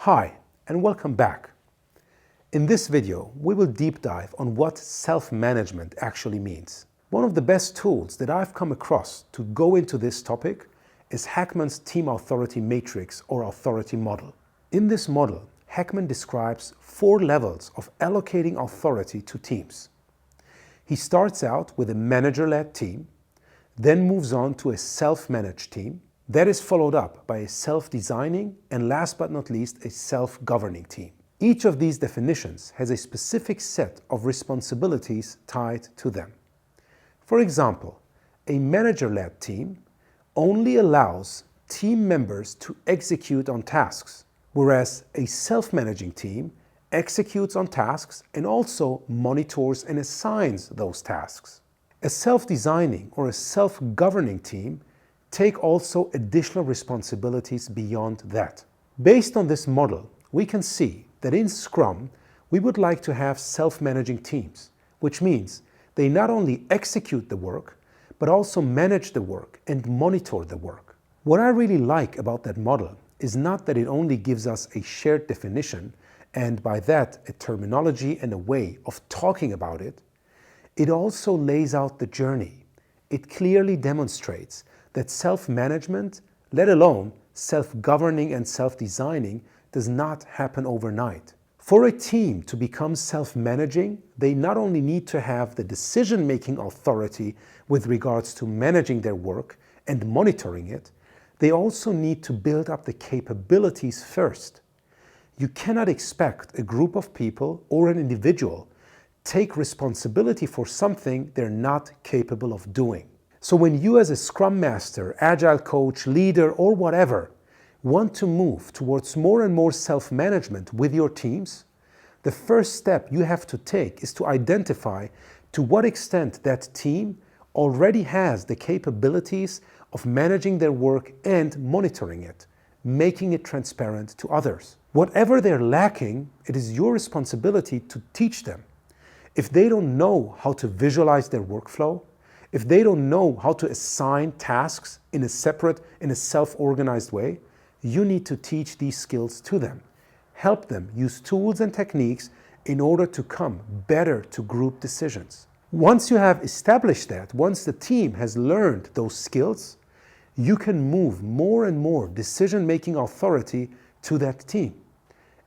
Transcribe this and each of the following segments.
Hi, and welcome back. In this video, we will deep dive on what self-management actually means. One of the best tools that I've come across to go into this topic is Heckman's Team Authority Matrix or Authority Model. In this model, Heckman describes 4 levels of allocating authority to teams. He starts out with a manager-led team, then moves on to a self-managed team. That is followed up by a self-designing and last but not least a self-governing team. Each of these definitions has a specific set of responsibilities tied to them. For example, a manager-led team only allows team members to execute on tasks, whereas a self-managing team executes on tasks and also monitors and assigns those tasks. A self-designing or a self-governing team take also additional responsibilities beyond that. Based on this model, we can see that in Scrum, we would like to have self-managing teams, which means they not only execute the work, but also manage the work and monitor the work. What I really like about that model is not that it only gives us a shared definition, and by that a terminology and a way of talking about it, it also lays out the journey. It clearly demonstrates that self-management, let alone self-governing and self-designing, does not happen overnight. For a team to become self-managing, they not only need to have the decision-making authority with regards to managing their work and monitoring it, they also need to build up the capabilities first. You cannot expect a group of people or an individual take responsibility for something they're not capable of doing. So when you as a Scrum Master, Agile coach, leader, or whatever, want to move towards more and more self-management with your teams, the first step you have to take is to identify to what extent that team already has the capabilities of managing their work and monitoring it, making it transparent to others. Whatever they're lacking, it is your responsibility to teach them. If they don't know how to visualize their workflow, if they don't know how to assign tasks in a separate, in a self-organized way, you need to teach these skills to them. Help them use tools and techniques in order to come better to group decisions. Once you have established that, once the team has learned those skills, you can move more and more decision-making authority to that team.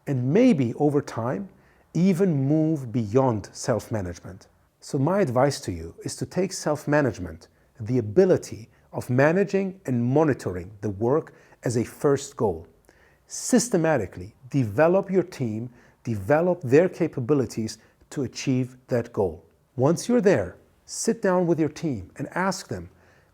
And maybe over time, even move beyond self-management. So my advice to you is to take self-management, the ability of managing and monitoring the work, as a first goal. Systematically develop your team, develop their capabilities to achieve that goal. Once you're there, sit down with your team and ask them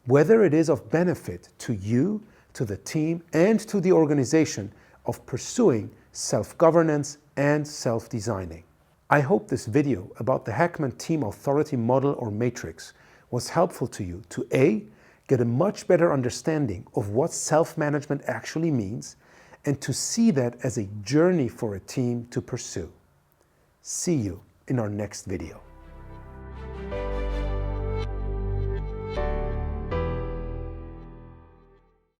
whether it is of benefit to you, to the team, and to the organization of pursuing self-governance and self-designing. I hope this video about the Heckman Team Authority Model or Matrix was helpful to you to A, get a much better understanding of what self-management actually means, and to see that as a journey for a team to pursue. See you in our next video.